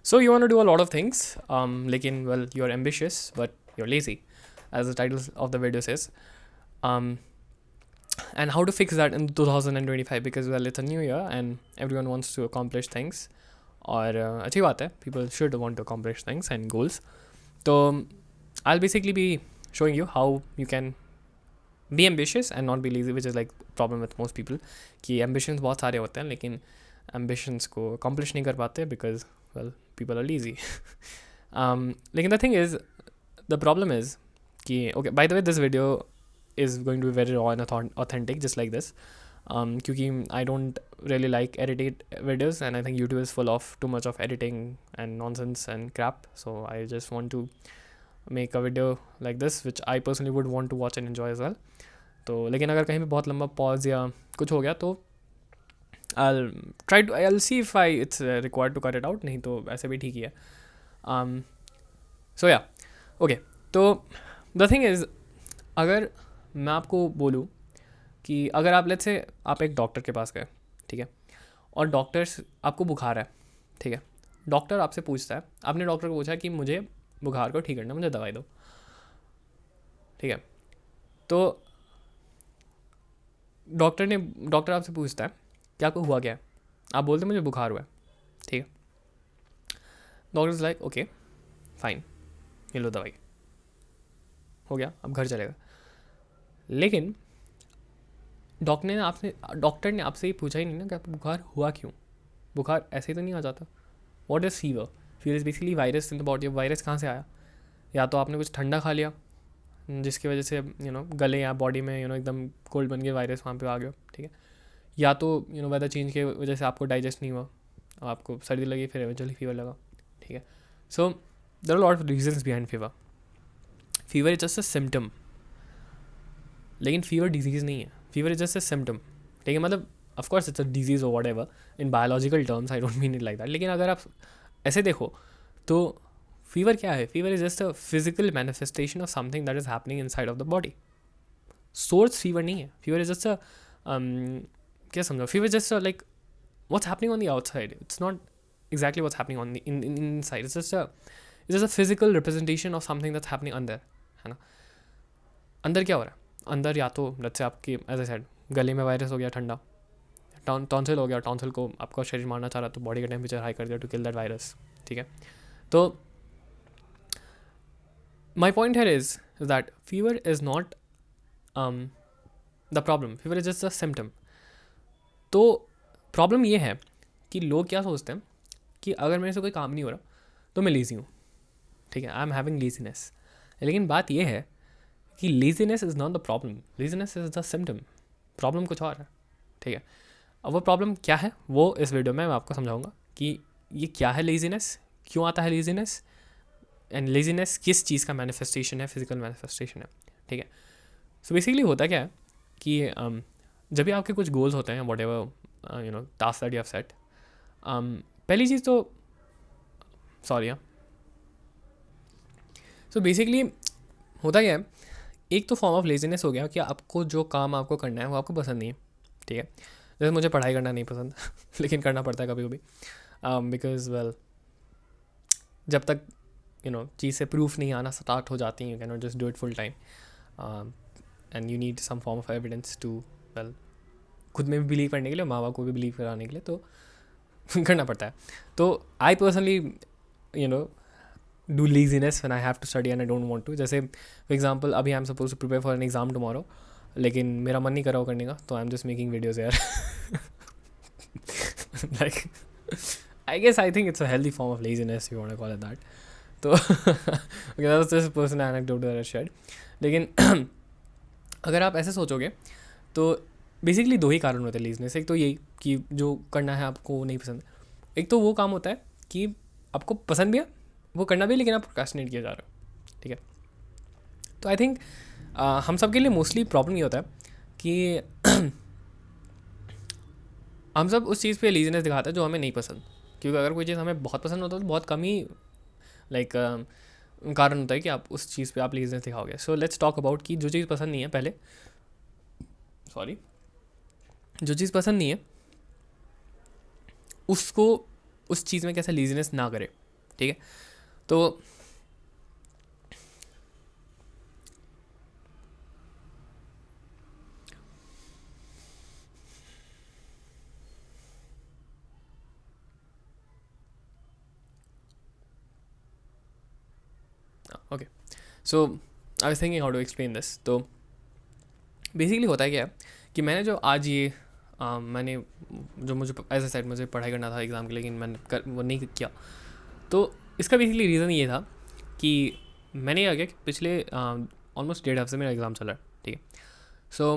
So you want to do a lot of things, लेकिन well you're ambitious but you're lazy, as the title of the video says. Um, and how to fix that in 2025, because well it's a new year and everyone wants to accomplish things. और अच्छी बात है, people should want to accomplish things and goals. तो I'll basically be showing you how you can be ambitious and not be lazy, which is like problem with most people. कि ambitions बहुत सारे होते हैं लेकिन ambitions को accomplish नहीं कर पाते because well people are lazy. Lekin the thing is, the problem is कि okay, by the way this video is going to be very raw and authentic just like this, क्योंकि I don't really like edited videos and I think YouTube is full of too much of editing and nonsense and crap, so I just want to make a video like this which I personally would want to watch and enjoy as well. तो लेकिन अगर कहीं पे बहुत लंबा pause या कुछ हो गया तो I'll see if it's required to cut it out, नहीं तो ऐसे भी ठीक ही है. So yeah, okay. तो the thing is, अगर मैं आपको बोलूँ कि अगर आप लेट्स से आप एक डॉक्टर के पास गए, ठीक है, और डॉक्टर्स आपको बुखार है, ठीक है, डॉक्टर आपसे पूछता है, आपने डॉक्टर को पूछा कि मुझे बुखार को ठीक करना, मुझे दवाई दो, ठीक है, तो डॉक्टर आपसे पूछता है कि आपको हुआ क्या है, आप बोलते मुझे बुखार हुआ है, ठीक है, doctor is like okay fine, ये लो दवाई, हो गया, अब घर चलेगा. लेकिन डॉक्टर ने आपसे ये पूछा ही नहीं ना कि आपको बुखार हुआ क्यों. बुखार ऐसे ही तो नहीं आ जाता. What is fever? Fever is basically virus in the body. Virus कहाँ से आया? या तो आपने कुछ ठंडा खा लिया जिसकी वजह से गले या बॉडी में एकदम कोल्ड बन के वायरस वहाँ पे आ गया, ठीक है, या तो वेदर चेंज की वजह से आपको डाइजेस्ट नहीं हुआ, आपको सर्दी लगी, फिर एवेंचुअली फीवर लगा, ठीक है. So there are lot of reasons behind fever. Fever is just a symptom, लेकिन फीवर डिजीज़ नहीं है. Fever is just a symptom, ठीक है, मतलब of course it's a disease और whatever in biological terms, I don't mean it like that. लेकिन अगर आप ऐसे देखो तो फीवर क्या है? Fever is just a physical manifestation of something that is happening inside of the body. Source fever नहीं है. फीवर इज जस्ट अ क्या समझो, fever just like what's happening on the outside. It's not exactly what's happening on the inside. It's just a physical representation of something that's happening under, है ना. अंदर क्या हो रहा है? अंदर या तो let's say आपकी एज आई सेड गले में वायरस हो गया, ठंडा टॉन्सिल हो गया, टॉन्सिल को आपका शरीर मारना चाह रहा तो बॉडी का टेम्परेचर हाई कर दिया टू किल दैट वायरस, ठीक है. तो my point here is that fever is not the problem. Fever is just a symptom. तो प्रॉब्लम ये है कि लोग क्या सोचते हैं कि अगर मेरे से कोई काम नहीं हो रहा तो मैं लेज़ी हूँ, ठीक है, आई एम हैविंग लेजीनेस. लेकिन बात ये है कि laziness is not the problem, laziness is the symptom. Problem कुछ और है, ठीक है. अब वो प्रॉब्लम क्या है वो इस वीडियो में मैं आपको समझाऊंगा कि ये क्या है लेजीनेस, क्यों आता है लेजीनेस, एंड लेजीनेस किस चीज़ का मैनिफेस्टेशन है, फिजिकल मैनिफेस्टेशन है, ठीक है. सो बेसिकली होता क्या है कि जब भी आपके कुछ गोल्स होते हैं, what ever task that you have set, पहली चीज़ तो सॉरी हाँ, सो बेसिकली होता क्या है, एक तो फॉर्म ऑफ लेजीनेस हो गया कि आपको जो काम आपको करना है वो आपको पसंद नहीं है, ठीक है. जैसे मुझे पढ़ाई करना नहीं पसंद लेकिन करना पड़ता है कभी कभी, बिकॉज वेल जब तक चीज़ से प्रूफ नहीं आना स्टार्ट हो जाती है, you cannot just do it full time, and you need some form of evidence to well खुद में भी बिलीव करने के लिए, माँ बाप को भी बिलीव कराने के लिए, तो करना पड़ता है. तो I personally do laziness when I have to study and I don't want to. जैसे फॉर एग्जांपल अभी I am suppose to prepare for an exam tomorrow, लेकिन मेरा मन नहीं कर रहा वो करने का, तो I am just making videos यार. Like I guess I think it's a healthy form of laziness, you want to call it that. तो okay, that was just personal anecdote that I shared. लेकिन अगर आप ऐसे सोचोगे तो basically दो ही कारण होते हैं लेजीनेस. एक तो यही कि जो करना है आपको नहीं पसंद. एक तो वो काम होता है कि आपको पसंद भी है, वो करना भी है, लेकिन आप प्रोक्रेस्टिनेट किया जा रहे हो, ठीक है. तो आई थिंक हम सब के लिए मोस्टली प्रॉब्लम ये होता है कि हम सब उस चीज़ पे लेजीनेस दिखाते हैं जो हमें नहीं पसंद. क्योंकि अगर कोई चीज़ हमें बहुत पसंद होता है तो बहुत कम ही लाइक कारण होता है कि आप उस चीज़ पे आप लेजीनेस दिखाओगे. सो लेट्स टॉक अबाउट कि जो चीज़ पसंद नहीं है, पहले सॉरी, जो चीज़ पसंद नहीं है उसको उस चीज़ में कैसे लेजीनेस ना करे, ठीक है। तो okay, so I was thinking how to explain this. तो बेसिकली होता है क्या है कि मैंने जो आज ये मैंने जो मुझे एज ए सेड मुझे पढ़ाई करना था एग्ज़ाम के लिए, लेकिन मैंने वो नहीं किया। तो इसका बेसिकली रीज़न ये था कि मैंने क्या किया कि पिछले ऑलमोस्ट 1.5 हफ्ते मेरा एग्ज़ाम चल रहा है, ठीक है। So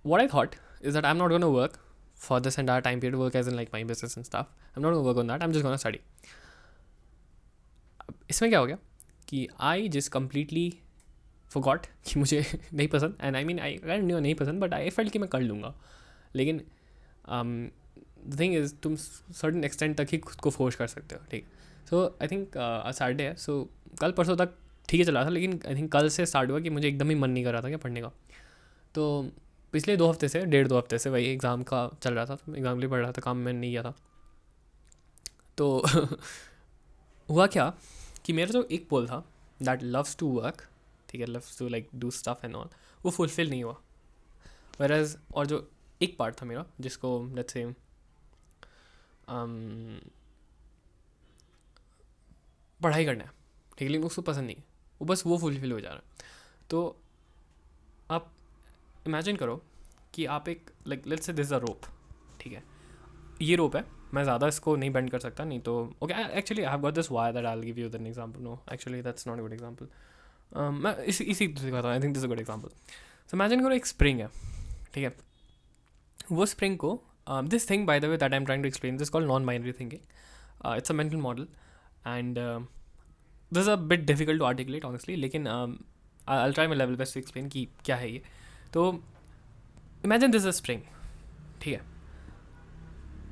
what I thought is that I am not gonna work for this entire time period, work as in like my business and staff, I am not gonna work on that, I am just gonna study. इसमें क्या हो गया कि I just completely forgot कि मुझे नहीं पसंद, and I mean I नहीं पसंद, बट आई फेल्ट कि मैं कर लूँगा। लेकिन द थिंग इज़ तुम सर्टन एक्सटेंट तक ही खुद को फोर्स कर सकते हो, ठीक। सो आई थिंक सैटरडे है, सो कल परसों तक ठीक है चला था, लेकिन आई थिंक कल से स्टार्ट हुआ कि मुझे एकदम ही मन नहीं कर रहा था क्या पढ़ने का। तो पिछले 2 हफ्ते से 1.5-2 हफ्ते से वही एग्ज़ाम का चल रहा था, तो एग्ज़ाम के लिए पढ़ रहा था, काम मैंने नहीं किया था। तो हुआ क्या कि मेरा जो एक पोल था दैट लव्स टू वर्क, ठीक है, loves to like do stuff and all, वो फुलफिल नहीं हुआ। वेराज और जो एक पार्ट था मेरा जिसको लेट्स से पढ़ाई करना है, ठीक है, लेकिन उसको पसंद नहीं है, वो बस वो फुलफिल हो जा रहा है। तो आप इमेजिन करो कि आप एक like let's say this is a rope, ठीक है, ये रोप है, मैं ज़्यादा इसको नहीं बेंड कर सकता, नहीं तो okay actually I have got this wire that I will give you an example, no actually that's not a good example, मैं इसी सिखाता हूँ, I think this is a good example. So imagine करो एक स्प्रिंग है, ठीक है, वो स्प्रिंग को this thing by the way that I am trying to explain this called non binary thinking, it's a mental model and this is a bit difficult to articulate honestly, लेकिन I will try my level best to explain कि क्या है ये। तो imagine this a spring, ठीक है,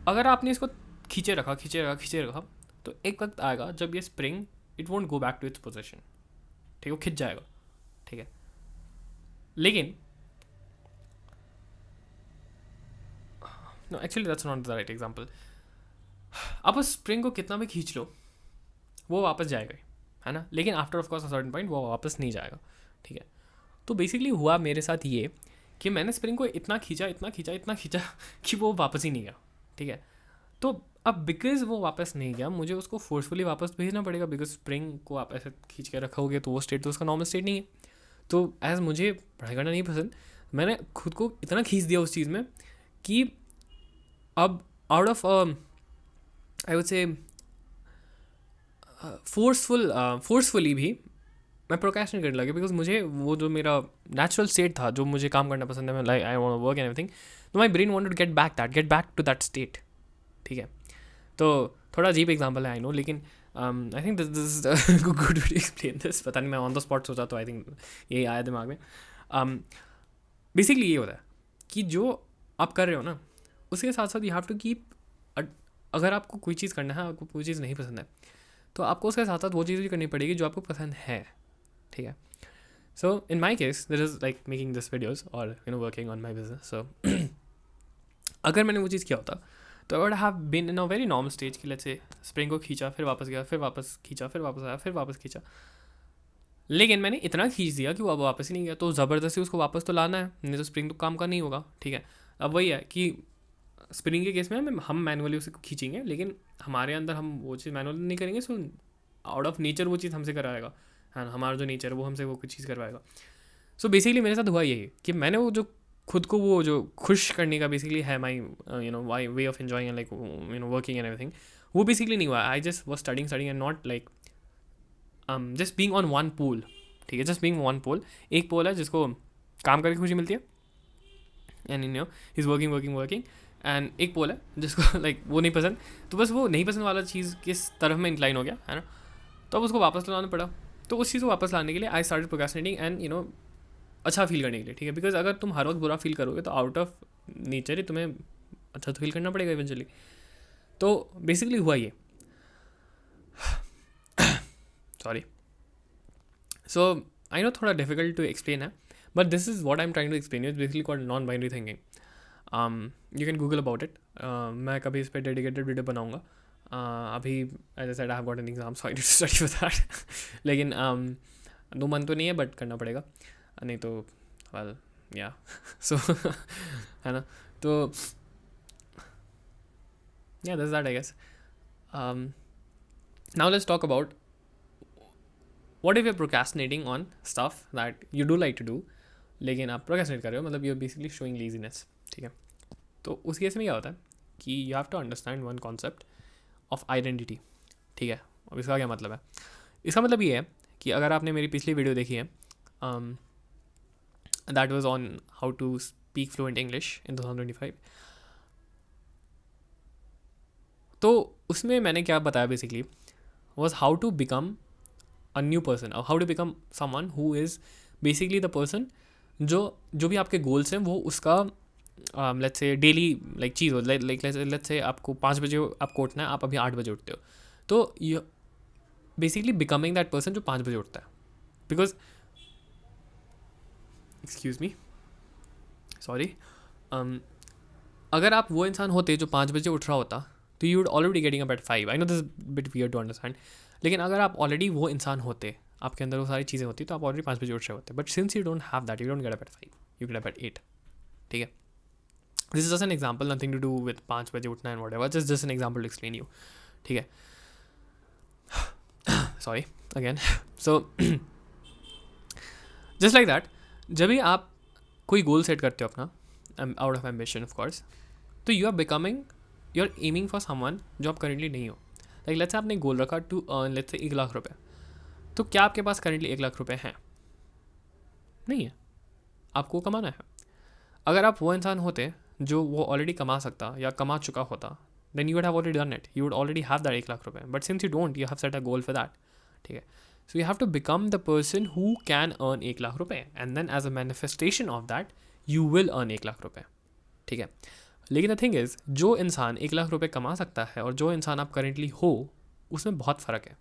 अगर आपने इसको खींचे रखा तो एक वक्त आएगा जब ये spring it won't go back to its position, ठीक है, वो खिंच जाएगा, ठीक है। लेकिन no actually that's not the right example, आप उस स्प्रिंग को कितना भी खींच लो वो वापस जाएगा ही, है ना, लेकिन after of course a certain point वो वापस नहीं जाएगा, ठीक है। तो बेसिकली हुआ मेरे साथ ये कि मैंने स्प्रिंग को इतना खींचा कि वो वापस ही नहीं गया, ठीक है। तो अब बिकॉज वो वापस नहीं गया, मुझे उसको फोर्सफुली वापस भेजना पड़ेगा, बिकॉज स्प्रिंग को आप ऐसे खींच के रखोगे तो वो स्टेट तो उसका नॉर्मल स्टेट नहीं है। तो एज मुझे पढ़ाई करना नहीं पसंद, मैंने खुद को इतना खींच दिया उस चीज़ में कि अब out of I would say forcefully भी मैं प्रोक्रेस्टिनेट करने लगा, बिकॉज मुझे वो जो मेरा नेचुरल स्टेट था, जो मुझे काम करना पसंद है, like I want to work and everything, तो my brain wanted to get back to that state, ठीक है। तो थोड़ा अजीब एग्जाम्पल है आई नो, लेकिन I think this is good to explain this, पता नहीं मैं ऑन द स्पॉट सोचा तो आई थिंक यही आया दिमाग में। बेसिकली ये होता है कि जो आप कर रहे हो ना उसके साथ साथ यू हैव टू कीप, अगर आपको कोई चीज़ करना है, आपको कोई चीज़ नहीं पसंद है, तो आपको उसके साथ साथ वो चीज़ भी करनी पड़ेगी जो आपको पसंद है, ठीक है। So in my case this is like making this videos और you know working on my business. So अगर मैंने वो चीज़ किया होता तो I would have been in a very normal stage कि लेट्स से स्प्रिंग को खींचा, फिर वापस गया, फिर वापस खींचा, फिर वापस आया, फिर वापस खींचा, लेकिन मैंने इतना खींच दिया कि वो अब वापस ही नहीं गया। तो ज़बरदस्ती उसको वापस तो लाना है, नहीं तो स्प्रिंग तो काम का नहीं होगा, ठीक है। अब वही है कि स्प्रिंग के केस में हम मैनुअली उसे खींचेंगे, लेकिन हमारे अंदर हम वो चीज़ मैनुअली नहीं करेंगे, सो आउट ऑफ नेचर वो चीज़ हमसे कराएगा, है, हमारा जो नेचर है वो हमसे वो कुछ चीज़ करवाएगा। सो बेसिकली मेरे साथ हुआ यही कि मैंने वो जो खुद को वो जो खुश करने का बेसिकली है my you know my way of enjoying like you know working and everything, वो बेसिकली नहीं हुआ। I just was studying and not like just being on one pole, ठीक है, जस्ट बीइंग वन पोल। एक पोल है जिसको काम करके खुशी मिलती है and you know is working and एक पोल है जिसको लाइक वो नहीं पसंद, तो बस वो नहीं पसंद वाला चीज़ किस तरफ में इंक्लाइन हो गया, है ना, तो अब उसको वापस लाना पड़ा। तो उस चीज़ को वापस लाने के लिए I started procrastinating and you know अच्छा फील करने के लिए, ठीक है, बिकॉज अगर तुम हर वक्त बुरा फील करोगे तो आउट ऑफ नेचर ही तुम्हें अच्छा तो फील करना पड़ेगा इवेंचुअली। तो बेसिकली हुआ ये सॉरी, सो आई नो थोड़ा डिफिकल्ट टू एक्सप्लेन है, but this is what I am trying to explain, it's basically called non binary thinking. You can Google about it, मैं कभी इस पर डेडिकेटेड वीडियो बनाऊंगा, अभी as I said I have got an exam so I need to study for that. लेकिन 2 month तो नहीं है बट करना पड़ेगा, नहीं तो वेल या सो है ना। तो या that's that I guess. Now let's talk about what if you procrastinating on stuff that you do like to do, लेकिन आप प्रोक्रेस्टिनेट कर रहे हो, मतलब you are basically showing laziness. ठीक है, तो उस केस में क्या होता है कि you have to understand one concept of identity. ठीक है, अब इसका क्या मतलब है? इसका मतलब ये है कि अगर आपने मेरी पिछली वीडियो देखी है that was on how to speak fluent English in 2025, तो उसमें मैंने क्या बताया basically was how to become a new person, how to become someone who is basically the person जो भी आपके गोल्स हैं वो उसका लेट्स से डेली लाइक चीज़ हो, लाइक लेट्स से आपको 5 बजे आपको उठना है, आप अभी 8 बजे उठते हो, तो you basically becoming that person जो 5 बजे उठता है। बिकॉज एक्सक्यूज मी सॉरी, अगर आप वो इंसान होते जो 5 बजे उठ रहा होता तो you would already getting up at 5। I know this bit weird to understand, लेकिन अगर आप ऑलरेडी वो इंसान होते, आपके अंदर वो सारी चीज़ें होती तो आप ऑलरेडी 5 बजे उठ रहे होते, but since you don't have that you don't get up at 5, you get up at 8। ठीक है, this is just an example, nothing to do with 5 बजे उठना and whatever, just an example to explain you. ठीक है, sorry again. So just like that, जब भी आप कोई गोल सेट करते हो अपना out of ambition of course, तो you are becoming, you are aiming for someone जो आप करेंटली नहीं हो। लाइक लेट्स से आपने गोल रखा to earn let's say 1 lakh रुपए, तो क्या आपके पास करेंटली 1 लाख रुपए हैं? नहीं है, आपको कमाना है। अगर आप वो इंसान होते जो वो ऑलरेडी कमा सकता या कमा चुका होता, then you would have already done it, you would already have that 1 lakh rupaye, but since you don't, you have set a goal for that. ठीक है, so you have to become the person who can earn 1 lakh rupaye, and then as a manifestation of that you will earn 1 lakh rupaye. ठीक है, लेकिन the thing is, जो इंसान 1 लाख रुपए कमा सकता है और जो इंसान आप करेंटली हो, उसमें बहुत फ़र्क है।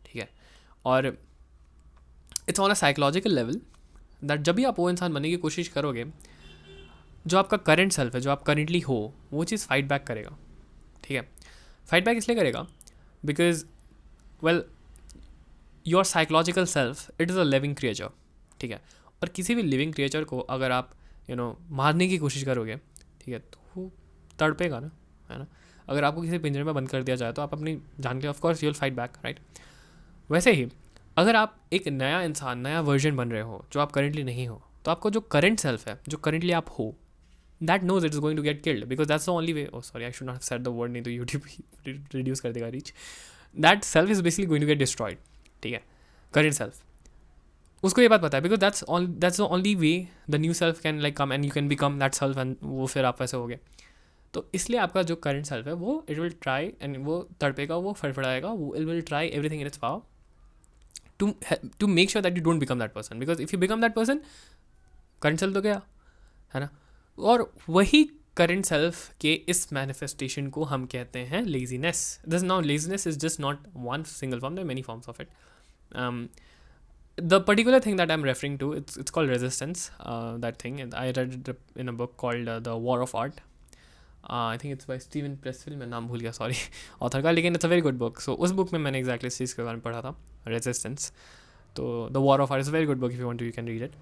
ठीक है, और it's on a psychological level that जब भी आप वो इंसान बनने की कोशिश करोगे, जो आपका करंट सेल्फ है, जो आप करेंटली हो, वो चीज़ फाइट बैक करेगा। ठीक है, फाइट बैक इसलिए करेगा because well your psychological self it is a living creature. ठीक है, और किसी भी लिविंग क्रिएचर को अगर आप मारने की कोशिश करोगे, ठीक है, तो वो तड़पेगा ना, है ना। अगर आपको किसी पिंजरे में बंद कर दिया जाए तो आप अपनी जान के of course you will fight back, right. वैसे ही अगर आप एक नया इंसान, नया वर्जन बन रहे हो जो आप करेंटली नहीं हो, तो आपको जो करंट सेल्फ है, जो करेंटली आप हो, that knows it is going to get killed because that's the only way. Oh sorry, I should not have said the word, नहीं तो यूट्यूब रिड्यूस कर देगा reach. That self is basically going to get destroyed. ठीक है, current self, उसको ये बात पता है because that's the only way the new self can like come and you can become that self, and वो फिर आप वैसे हो गए। तो इसलिए आपका जो करंट सेल्फ है वो इट विल ट्राई एंड वो तड़पेगा, वो फड़फड़ाएगा, वो it will try everything in its power to make sure that you don't become that person, because if you become that person, current self तो गया, है ना। और वही करंट सेल्फ के इस मैनिफेस्टेशन को हम कहते हैं laziness. This now laziness is just not one single form, there are many forms of it. The particular thing that I'm referring to, it's called resistance. That thing, and I read it in a book called The War of Art. I think it's by Steven Pressfield, मैं नाम भूल गया sorry author का, लेकिन it's a very good book. So उस book में मैंने exactly इस चीज़ के बारे में पढ़ा था, रेजिस्टेंस। तो the war of art is a very good book, if you want to you can read it.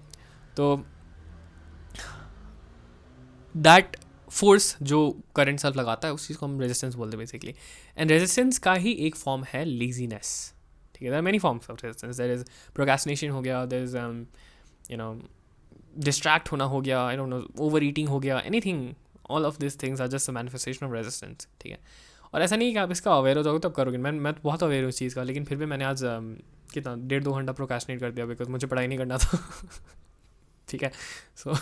तो दैट फोर्स जो करंट सेल्फ लगाता है उस चीज़ को हम रेजिस्टेंस बोलते हैं बेसिकली, एंड रेजिस्टेंस का ही एक फॉर्म है लेजीनेस। ठीक है, there are many forms of resistance, there is procrastination हो गया, देयर इज डिस्ट्रैक्ट होना हो गया, I don't know, over eating हो गया, anything, all of this things are just a manifestation of resistance. ठीक है, और ऐसा नहीं है कि आप इसका अवेयर हो जाओगे तब करोगे, मैं तो बहुत अवेयर हूँ इस चीज़ का, लेकिन फिर भी मैंने आज कितना 1.5-2 घंटा प्रोक्रेस्टिनेट कर दिया बिकॉज मुझे पढ़ाई नहीं करना था। ठीक है, सो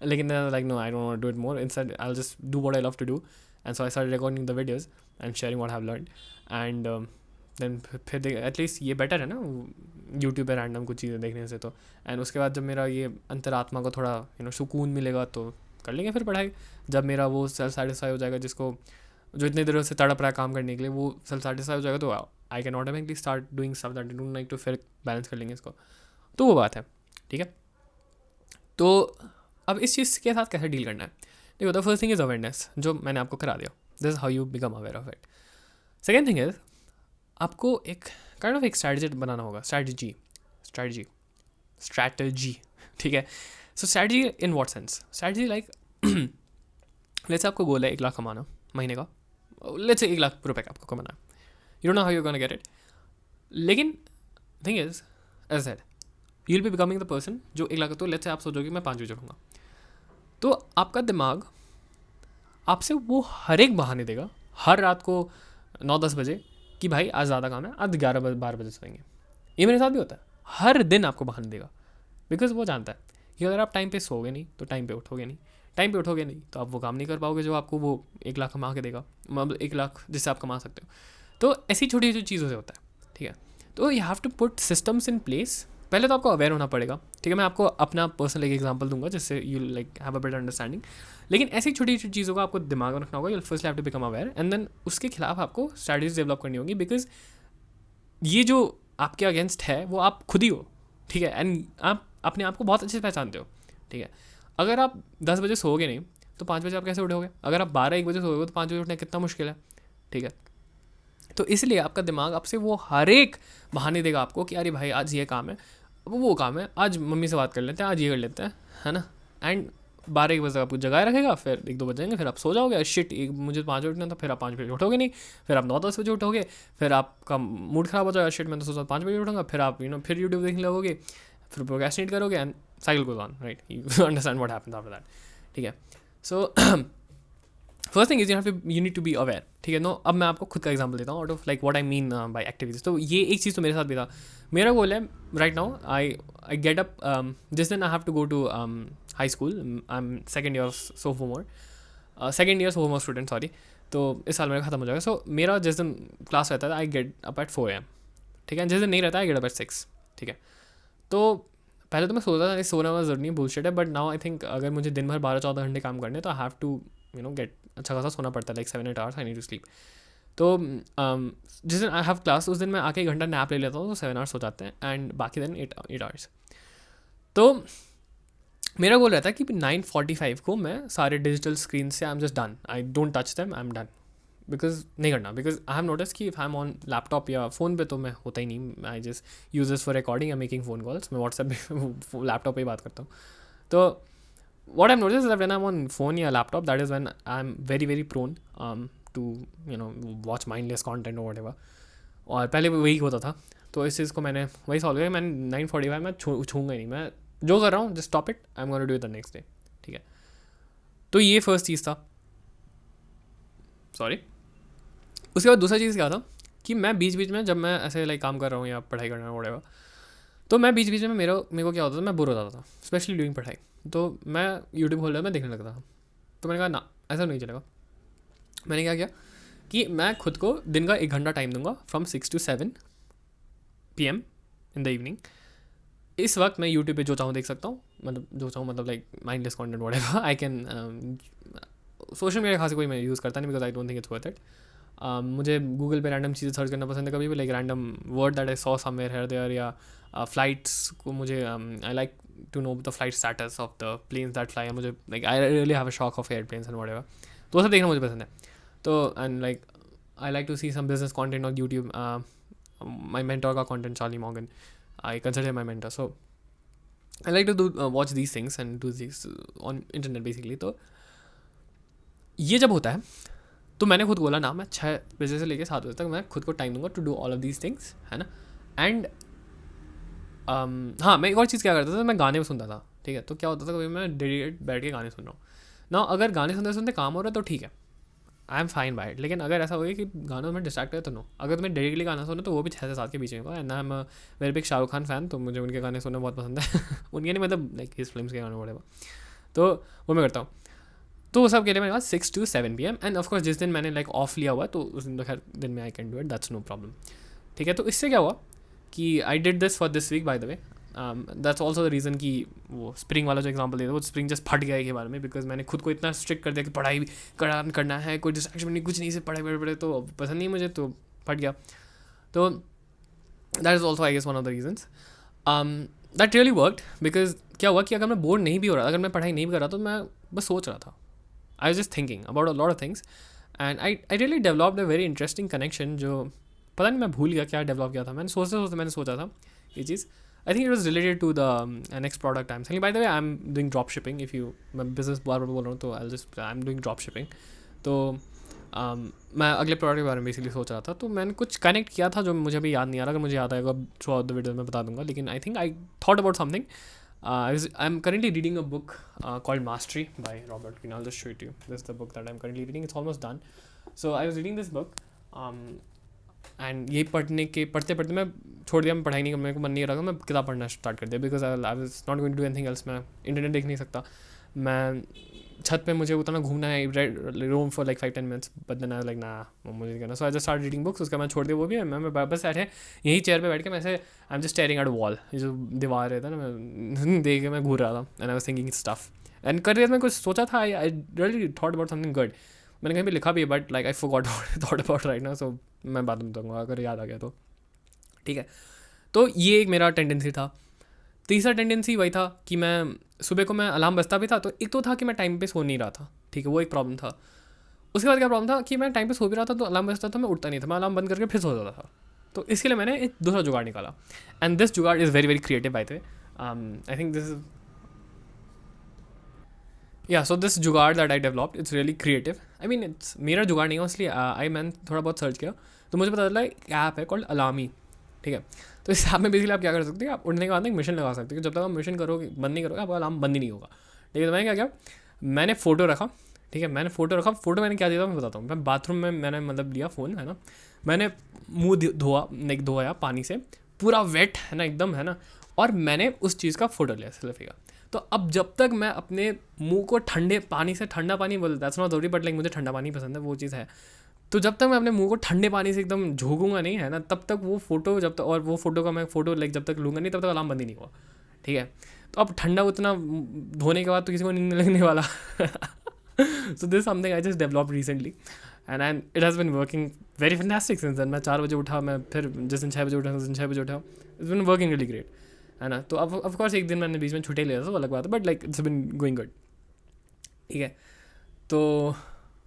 लेकिन like no, I don't do it more, instead I will just do what I love to do, and so I started recording the videos and sharing what I have learned, and then फिर at least ये better है ना YouTube पे random कुछ चीज़ें देखने से। तो एंड उसके बाद जब मेरा ये अंतरात्मा को थोड़ा सुकून मिलेगा तो कर लेंगे फिर पढ़ाई। जब मेरा वो सेल्फ सेटिस्फाई हो जाएगा, जिसको जो इतने देर से तड़प रहा है काम करने के लिए, वो सेल्फ सेटिस्फाई हो जाएगा, तो I can automatically start doing stuff that I don't like, तो फिर बैलेंस कर लेंगे इसको। तो वो बात है। ठीक है, तो अब इस चीज़ के साथ कैसे डील करना है? देखो, the first thing is awareness, जो मैंने आपको करा दिया, this is how you become aware of it. Second thing is आपको एक काइंड ऑफ एक स्ट्रैटेजी बनाना होगा. स्ट्रैटेजी ठीक है. So strategy in what sense? Strategy like let's आपको गोल है 1 लाख कमाना महीने का. लेट्स से 1 लाख रुपए का आपको कमाना है. You don't know how you gonna get it. लेकिन thing is as said you will be becoming the person जो 1 लाख. तो लेट्स से आप सोचोगे मैं 5 बजे उठूँगा, तो आपका दिमाग आपसे वो हर एक बहाने देगा हर रात को 9-10 बजे कि भाई आज ज़्यादा काम है, आज 11-12 बजे सोएंगे. ये मेरे साथ भी होता है. हर दिन आपको बहाने देगा बिकॉज वो जानता है कि अगर आप टाइम पे सोओगे नहीं तो टाइम पे उठोगे नहीं, टाइम पे उठोगे नहीं तो आप वो काम नहीं कर पाओगे जो आपको वो 1 लाख कमा के देगा, मतलब 1 लाख जिससे आप कमा सकते हो. तो ऐसी छोटी छोटी चीज़ों से होता है. ठीक है. तो you have to put systems in place. पहले तो आपको अवेयर होना पड़ेगा. ठीक है. मैं आपको अपना पर्सनल एक एग्जांपल दूंगा जिससे you like have a better understanding. लेकिन ऐसी छोटी छोटी चीज़ों को आपको दिमाग में रखना होगा. You first have to become aware and then उसके खिलाफ आपको स्ट्रैटेजीज डेवलप करनी होगी बिकॉज ये जो आपके अगेंस्ट है वो आप खुद ही हो. ठीक है. एंड आप अपने आप को बहुत अच्छे से पहचानते हो. ठीक है. अगर आप 10 बजे सोओगे नहीं तो 5 बजे आप कैसे उठोगे? अगर आप 12-1 बजे सोओगे तो 5 बजे उठना कितना मुश्किल है. ठीक है. तो इसलिए आपका दिमाग आपसे वो हर एक बहाने देगा आपको कि अरे भाई आज ये काम है, वो काम है, आज मम्मी से बात कर लेते हैं, आज ये कर लेते हैं, है ना. एंड 12-1 बजे आपको जगाए रखेगा. फिर 1-2 बजेंगे, फिर आप सो जाओगे. शिट मुझे 5 बजे उठना था, फिर आप 5 बजे उठोगे नहीं. फिर आप 9-10 बजे उठोगे. फिर आपका मूड ख़राब हो जाएगा. शिट मैं तो सोचा 5 बजे उठूँगा. फिर आप फिर यूट्यूब देखने लगोगे, फिर प्रोक्रेस्टिनेट करोगे and cycle goes on. Right. You understand what happens after that. ठीक है. So first thing is you need to be aware. ठीक है. नो अब मैं आपको खुद का एग्जांपल देता हूँ out of like what I mean by activities. तो ये एक चीज़ तो मेरे साथ भी था. मेरा गोल है right now I get up जिस दिन I have to go to high school. I am second year sophomore student sorry. तो इस साल मेरा खत्म हो जाएगा. सो मेरा जिस दिन क्लास रहता है आई गेट अप एट 4 AM. ठीक है. जिस दिन नहीं रहता है आई गेट अप एट 6. ठीक है. तो पहले तो मैं सोचता था सोना वाला जरूरी नहीं, बुलशिट है. बट नाउ आई थिंक अगर मुझे दिन भर 12-14 घंटे काम करने तो आई हैव टू गेट अच्छा खासा सोना पड़ता है. Like 7-8 hours I need to sleep. तो जिस दिन आई हैव क्लास उस दिन मैं आके 1 घंटा नैप ले लेता हूँ तो 7 आवर्स हो जाते हैं एंड बाकी दिन 8 आवर्स. तो मेरा गोल रहता है कि 9:45 को मैं सारे डिजिटल स्क्रीन से आई am just done. I don't touch them. I am done because नहीं करना. बिकॉज आई हैव नोटिस कि if I am on laptop या फ़ोन पे तो मैं होता ही नहीं. I just use this for recording या मेकिंग फ़ोन कॉल्स. मैं व्हाट्सएप पे लैपटॉप पे ही बात करता हूँ. तो what I've noticed is that when I'm on phone या laptop, that is when I'm very very prone to watch mindless content or whatever. और पहले वही होता था. तो इस चीज़ को मैंने वही सॉल्व किया. मैंने 9:45 मैं छूँगा ही नहीं. मैं जो कर रहा हूँ just stop it. I am gonna do it the next day. ठीक है. तो ये फर्स्ट चीज़ था. सॉरी. उसके बाद दूसरा चीज़ क्या था कि मैं बीच बीच में जब मैं ऐसे लाइक काम कर रहा हूँ या पढ़ाई कर रहा हूँ whatever, तो मैं बीच बीच में मेरे को क्या होता था, मैं बोर हो जाता था स्पेशली ड्यूरिंग पढ़ाई. तो मैं यूट्यूब खोल रहा मैं देखने लगता था. तो मैंने कहा ना ऐसा नहीं चलेगा. मैंने क्या किया कि मैं खुद को दिन का 1 घंटा टाइम दूंगा from 6 to 7 PM in the evening. इस वक्त मैं यूट्यूब पे जो चाहूँ देख सकता हूँ. मतलब जो चाहूँ मतलब like mindless content whatever I can. Social media खास कोई मैं यूज़ करता नहीं because I don't think it's worth it. मुझे गूगल पे रैंडम चीज़ें सर्च करना पसंद है. कभी भी like random word that I saw somewhere here there या फ्लाइट्स को मुझे I like to know the flight status of the planes that fly. मुझे like I really have a shock of airplanes and whatever. तो वो सब देखना मुझे पसंद है. तो and like I like to see some business content on YouTube. My mentor का content Charlie Morgan. I consider my mentor. So I like to do watch these things and do these on internet basically. तो ये जब होता है तो मैंने खुद बोला ना मैं 6 बजे से लेकर 7 बजे तक मैं खुद को टाइम दूंगा to do all of these things, है ना. एंड हाँ मैं एक और चीज़ क्या करता था, मैं गाने सुनता था. ठीक है. तो क्या होता था कभी मैं डेडिकेट बैठ के गाने सुन रहा हूँ ना. अगर गाने सुनते सुनते काम हो रहा है तो ठीक है, I am fine by it. लेकिन अगर ऐसा हो गया कि गानों में डिस्ट्रैक्ट है तो नो. अगर तुम्हें डेडिकेटली गाना सुनो तो वो भी 6 से 7 के बीच में होगा. And I am very big Shahrukh Khan fan. तो मुझे उनके गाने सुनना बहुत पसंद है. उनके नहीं मतलब लाइक हिज फिल्म्स के गाने बड़े. तो वो मैं करता हूँ. तो सब के लिए मेरे पास 6 to 7 PM. एंड ऑफकोर्स जिस दिन मैंने लाइक ऑफ लिया हुआ तो उस दिन तो खैर दिन में I can do it. That's no problem. ठीक है. तो इससे क्या हुआ कि I did this for this week by the way. That's also the reason कि वो स्प्रिंग वाला जो एग्जाम्पल देता वो स्प्रिंग जस्ट फट गया के बारे में. बिकॉज मैंने खुद को इतना स्ट्रिक्ट कर दिया कि पढ़ाई करना है, कोई डिस्ट्रैक्शन नहीं, कुछ नहीं, से पढ़ाई पढ़े तो पसंद नहीं मुझे, तो फट गया. तो that is also I guess one of the reasons that really worked. Because क्या हुआ कि अगर मैं बोर नहीं भी हो रहा, अगर मैं पढ़ाई नहीं भी कर रहा तो मैं बस सोच रहा था. I was just thinking about a lot of things and I really developed a very interesting connection, जो पता नहीं मैं भूल गया क्या डेवलप किया था। मैंने सोचा था ये चीज़, I think it was related to the next product I am selling. By the way I am doing drop shipping, if you, मैं बिजनेस बार बार बोल रहा हूँ तो I am doing drop shipping. तो मैं अगले प्रोडक्ट के बारे में बेसिकली सोच रहा था, तो मैंने कुछ कनेक्ट किया था जो मुझे अभी याद नहीं आ रहा। अगर मुझे याद आएगा थ्रू आउट द वीडियो में बता दूंगा, लेकिन I think I thought about something. I am currently reading a book called Mastery by Robert Greene. I'll just show it to you. This is the book that I'm currently reading. It's almost done. So I was reading this book, and ये पढ़ते पढ़ते मैं छोड़ दिया. मैं पढ़ाई नहीं, मेरे को मन नहीं रहा, मैं किताब पढ़ना स्टार्ट कर दिया. Because I was not going to do anything else. मैं इंटरनेट देख नहीं सकता. मैं छत पे मुझे उतना घूमना है, roam for like 5-10 minutes, but then I like ना, मुझे नहीं करना. So I just start reading books. उसका मैं छोड़ दिया वो भी. मैं बस बैठे यही चेयर पे बैठ के मैं ऐसे आई am just staring at wall. ये जो दीवार रहता है ना, मैं देख के मैं घूर रहा था. And I was thinking stuff. And कर मैं कुछ सोचा था. I really thought about something good. मैंने कहीं भी लिखा भी है, but like I forgot thought about right now. So मैं बाद में बताऊँगा अगर याद आ गया तो. ठीक है, तो ये एक मेरा टेंडेंसी था. तीसरा टेंडेंसी वही था कि मैं सुबह को मैं अलार्म बजता भी था, तो एक तो था कि मैं टाइम पे सो नहीं रहा था. ठीक है, वो एक प्रॉब्लम था. उसके बाद क्या प्रॉब्लम था कि मैं टाइम पे सो भी रहा था, तो अलार्म बजता था, मैं उठता नहीं था. मैं अलार्म बंद करके फिर सो जाता था. तो इसके लिए मैंने एक दूसरा जुगाड़ निकाला. And this jugaad is very very creative by the way. I think this is so this jugaad that I developed, it's really creative. I mean it's मेरा जुगाड़ नहीं है, इसलिए मैंने थोड़ा बहुत सर्च किया तो मुझे पता चला एक ऐप है कॉल्ड अलार्मी. ठीक है, तो इस ऐप में बेसिकली आप क्या कर सकते हैं, आप उठने के बाद एक मिशन लगा सकते हैं. जब तक आप मिशन करोगे, बंद नहीं करोगे, आपका अलार्म बंद ही नहीं होगा. ठीक है, तो मैंने क्या किया, मैंने फ़ोटो रखा. ठीक है, फ़ोटो मैंने क्या दिया था मैं बताता हूँ. मैं बाथरूम में मैंने मतलब लिया फ़ोन, है ना. मैंने मुँह धोया पानी से, पूरा वेट है ना एकदम, है ना. और मैंने उस चीज़ का फ़ोटो लिया, सेल्फी का. तो अब जब तक मैं अपने मुंह को ठंडे पानी से, ठंडा पानी बोलता दैट्स नॉट जरूरी, बट लाइक मुझे ठंडा पानी पसंद है, वो चीज़ है. तो जब तक मैं अपने मुंह को ठंडे पानी से एकदम झोंकूंगा नहीं, है ना, तब तक वो फ़ोटो जब तक, और वो फ़ोटो का मैं फ़ोटो लाइक जब तक लूँगा नहीं, तब तक अलार्म बंद ही नहीं हुआ. ठीक है, तो अब ठंडा उतना धोने के बाद तो किसी को नींद लगने वाला. So this something I just develop recently, and it has been working very fantastic since then. मैं 4 बजे उठा, मैं फिर जिस दिन 6 बजे उठा, उस दिन 6 बजे उठा. It's been working really great, है ना. तो अब ऑफकोर्स एक दिन मैंने बीच में छुट्टी लिया था, वो अलग बात है, but like it's been going good. ठीक है, तो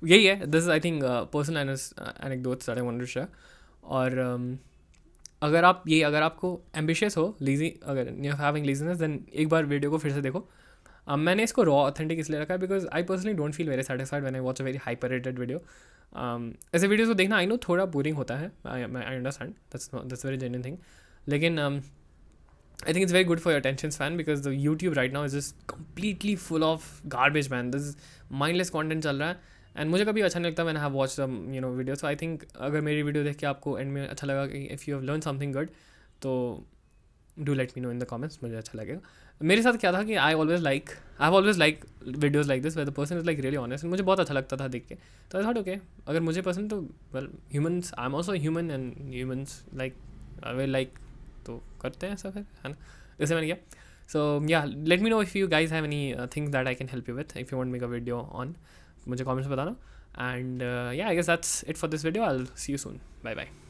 यही है. This is I think personal anecdotes that I wanted to share. और अगर आपको एम्बिशियस हो, लेजी, अगर यू हैविंग लेजीनेस, देन एक बार वीडियो को फिर से देखो. मैंने इसको रॉ ऑथेंटिक इसलिए रखा है because I personally don't feel very satisfied when I watch a very hyper rated video. ऐसे वीडियोज़ को देखना आई नो थोड़ा बोरिंग होता है, I understand, that's very genuine thing. लेकिन I think it's very good for your attention span because the YouTube right now is just completely full of garbage, man. This is mindless content चल रहा है, and मुझे कभी अच्छा नहीं लगता when I have watched some videos. So I think अगर मेरी वीडियो देख के आपको एंड में अच्छा लगा कि if you have learned something good, तो do let me know in the comments. मुझे अच्छा लगेगा. मेरे साथ क्या था कि I have always like videos like this where the person is like really honest, and मुझे बहुत अच्छा लगता था देख के. तो I thought okay, अगर मुझे पसंद तो well, humans, I'm also a human and humans like I will like, तो करते हैं ऐसा फिर, है ना. जैसे मैंने किया. So yeah let me know if you guys have any things that I can help you with. If you want make a video on, मुझे कमेंट्स में बताना. And yeah I guess that's it for this video. I will see you soon. Bye bye.